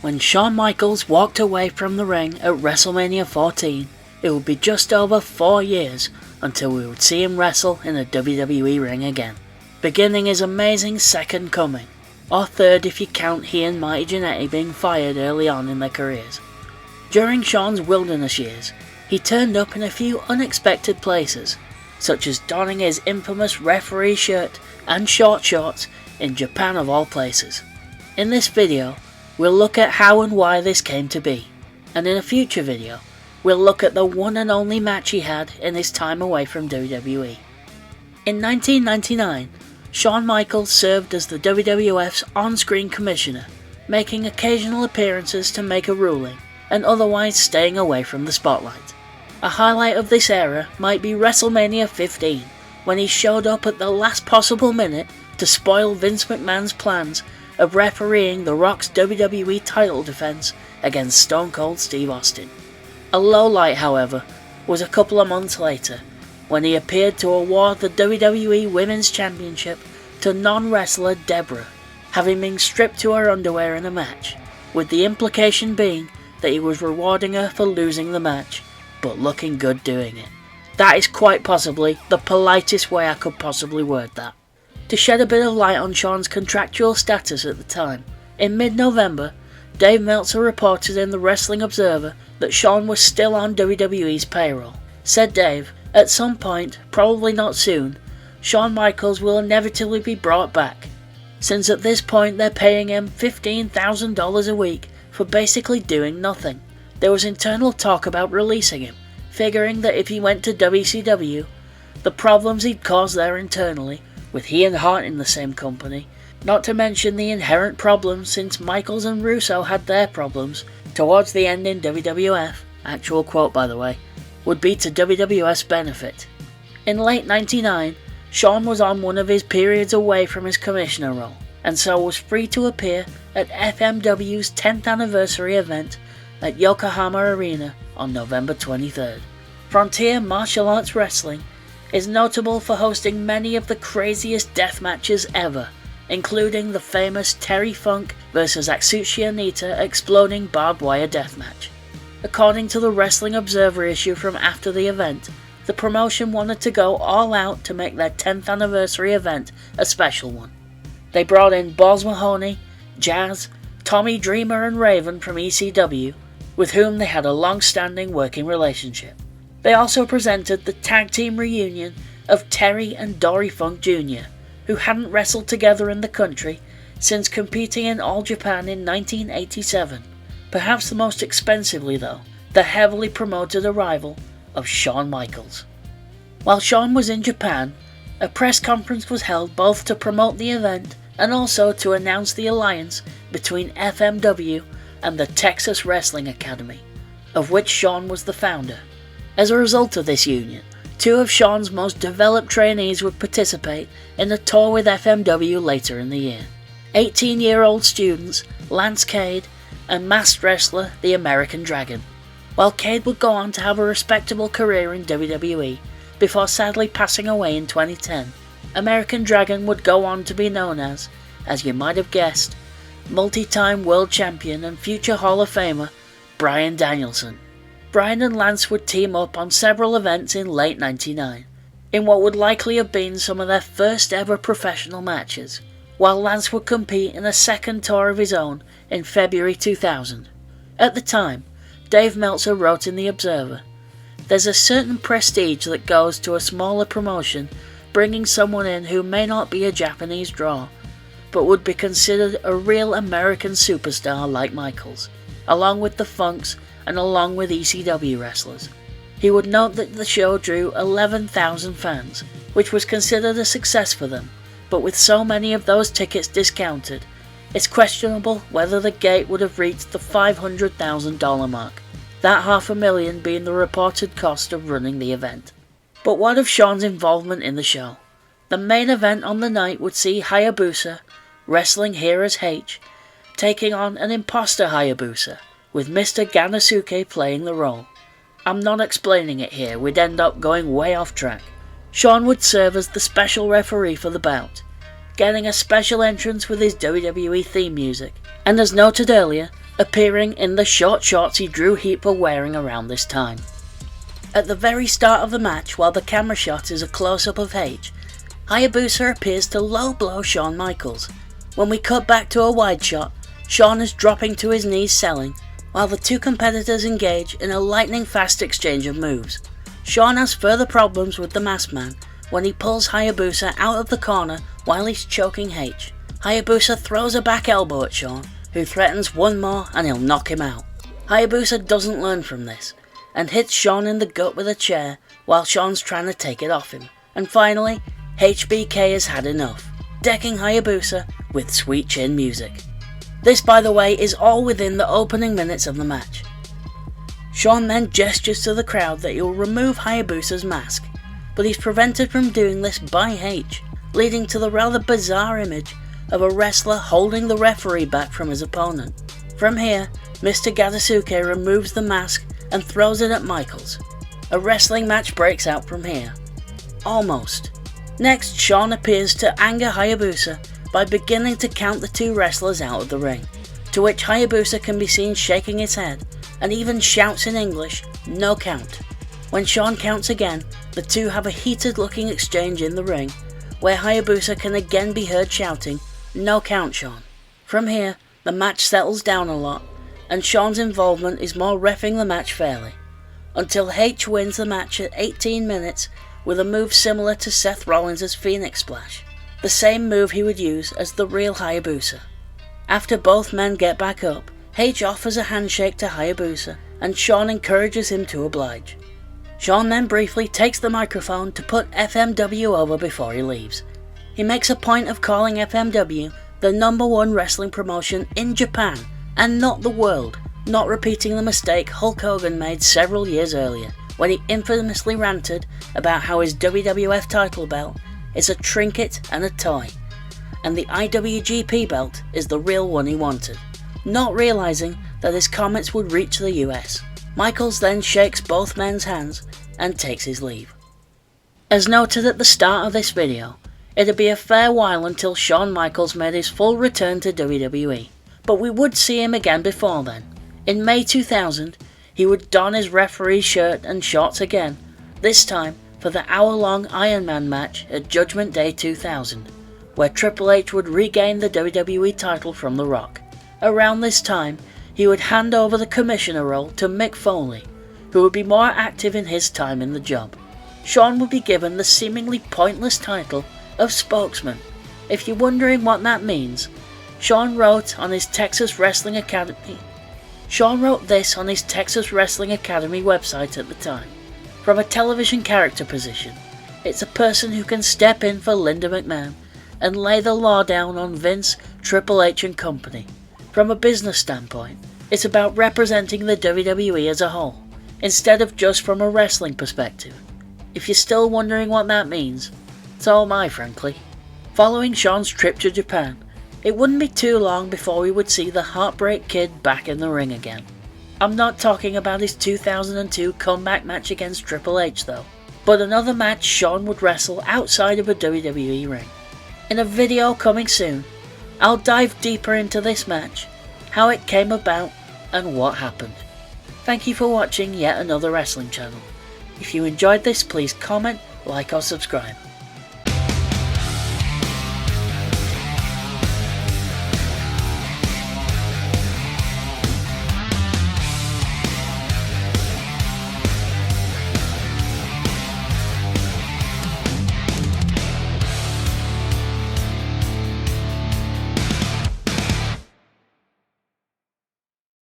When Shawn Michaels walked away from the ring at WrestleMania 14, it would be just over 4 years until we would see him wrestle in a WWE ring again, beginning his amazing second coming, or third if you count he and Mighty Jannetty being fired early on in their careers. During Shawn's wilderness years, he turned up in a few unexpected places, such as donning his infamous referee shirt and short shorts in Japan of all places. In this video, we'll look at how and why this came to be, and in a future video, we'll look at the one and only match he had in his time away from WWE. In 1999, Shawn Michaels served as the WWF's on-screen commissioner, making occasional appearances to make a ruling, and otherwise staying away from the spotlight. A highlight of this era might be WrestleMania 15, when he showed up at the last possible minute to spoil Vince McMahon's plans of refereeing The Rock's WWE title defense against Stone Cold Steve Austin. A lowlight, however, was a couple of months later, when he appeared to award the WWE Women's Championship to non-wrestler Deborah, having been stripped to her underwear in a match, with the implication being that he was rewarding her for losing the match, but looking good doing it. That is quite possibly the politest way I could possibly word that. To shed a bit of light on Shawn's contractual status at the time, in mid-November, Dave Meltzer reported in the Wrestling Observer that Shawn was still on WWE's payroll. Said Dave, "At some point, probably not soon, Shawn Michaels will inevitably be brought back, since at this point they're paying him $15,000 a week for basically doing nothing." There was internal talk about releasing him, figuring that if he went to WCW, the problems he'd cause there internally, with he and Hart in the same company, not to mention the inherent problems since Michaels and Russo had their problems towards the end in WWF, actual quote by the way, would be to WWF's benefit. In late 99, Shawn was on one of his periods away from his commissioner role, and so was free to appear at FMW's 10th anniversary event at Yokohama Arena on November 23rd. Frontier Martial Arts Wrestling is notable for hosting many of the craziest death matches ever, including the famous Terry Funk vs Atsushi Onita exploding barbed wire death match. According to the Wrestling Observer issue from after the event, the promotion wanted to go all out to make their 10th anniversary event a special one. They brought in Balls Mahoney, Jazz, Tommy Dreamer and Raven from ECW, with whom they had a long-standing working relationship. They also presented the tag team reunion of Terry and Dory Funk Jr., who hadn't wrestled together in the country since competing in All Japan in 1987. Perhaps the most expensively though, the heavily promoted arrival of Shawn Michaels. While Shawn was in Japan, a press conference was held both to promote the event and also to announce the alliance between FMW and the Texas Wrestling Academy, of which Shawn was the founder. As a result of this union, 2 of Shawn's most developed trainees would participate in a tour with FMW later in the year. 18-year-old students Lance Cade and masked wrestler the American Dragon. While Cade would go on to have a respectable career in WWE before sadly passing away in 2010, American Dragon would go on to be known as you might have guessed, multi-time world champion and future Hall of Famer Bryan Danielson. Bryan and Lance would team up on several events in late 99, in what would likely have been some of their first ever professional matches, while Lance would compete in a second tour of his own in February 2000. At the time, Dave Meltzer wrote in The Observer, "There's a certain prestige that goes to a smaller promotion bringing someone in who may not be a Japanese draw, but would be considered a real American superstar like Michaels, along with the Funks and along with ECW wrestlers." He would note that the show drew 11,000 fans, which was considered a success for them, but with so many of those tickets discounted, it's questionable whether the gate would have reached the $500,000 mark, that $500,000 being the reported cost of running the event. But what of Shawn's involvement in the show? The main event on the night would see Hayabusa, wrestling here as H, taking on an imposter Hayabusa, with Mr. Gannosuke playing the role. I'm not explaining it here, we'd end up going way off track. Shawn would serve as the special referee for the bout, getting a special entrance with his WWE theme music, and as noted earlier, appearing in the short shorts he drew Heat were wearing around this time. At the very start of the match, while the camera shot is a close-up of H, Hayabusa appears to low blow Shawn Michaels. When we cut back to a wide shot, Shawn is dropping to his knees selling, while the two competitors engage in a lightning fast exchange of moves. Shawn has further problems with the Masked Man when he pulls Hayabusa out of the corner while he's choking H. Hayabusa throws a back elbow at Shawn, who threatens one more and he'll knock him out. Hayabusa doesn't learn from this, and hits Shawn in the gut with a chair while Shawn's trying to take it off him. And finally, HBK has had enough, decking Hayabusa with sweet chin music. This, by the way, is all within the opening minutes of the match. Shawn then gestures to the crowd that he will remove Hayabusa's mask, but he's prevented from doing this by H, leading to the rather bizarre image of a wrestler holding the referee back from his opponent. From here, Mr. Gadasuke removes the mask and throws it at Michaels. A wrestling match breaks out from here. Almost. Next, Shawn appears to anger Hayabusa by beginning to count the two wrestlers out of the ring, to which Hayabusa can be seen shaking his head and even shouts in English, "No count." When Shawn counts again, the two have a heated looking exchange in the ring, where Hayabusa can again be heard shouting, "No count, Shawn." From here, the match settles down a lot, and Shawn's involvement is more reffing the match fairly, until H wins the match at 18 minutes with a move similar to Seth Rollins' Phoenix Splash, the same move he would use as the real Hayabusa. After both men get back up, H offers a handshake to Hayabusa, and Shawn encourages him to oblige. Shawn then briefly takes the microphone to put FMW over before he leaves. He makes a point of calling FMW the #1 wrestling promotion in Japan and not the world, not repeating the mistake Hulk Hogan made several years earlier when he infamously ranted about how his WWF title belt is a trinket and a toy, and the IWGP belt is the real one he wanted, not realising that his comments would reach the US. Michaels then shakes both men's hands and takes his leave. As noted at the start of this video, it'd be a fair while until Shawn Michaels made his full return to WWE, but we would see him again before then. In May 2000, he would don his referee shirt and shorts again, this time for the hour-long Iron Man match at Judgment Day 2000, where Triple H would regain the WWE title from The Rock. Around this time, he would hand over the commissioner role to Mick Foley, who would be more active in his time in the job. Shawn would be given the seemingly pointless title of spokesman. If you're wondering what that means, Shawn wrote this on his Texas Wrestling Academy website at the time. From a television character position, it's a person who can step in for Linda McMahon and lay the law down on Vince, Triple H and company. From a business standpoint, it's about representing the WWE as a whole, instead of just from a wrestling perspective. If you're still wondering what that means, so am I, frankly. Following Shawn's trip to Japan, it wouldn't be too long before we would see the Heartbreak Kid back in the ring again. I'm not talking about his 2002 comeback match against Triple H though, but another match Shawn would wrestle outside of a WWE ring. In a video coming soon, I'll dive deeper into this match, how it came about, and what happened. Thank you for watching yet another wrestling channel. If you enjoyed this, please comment, like or subscribe.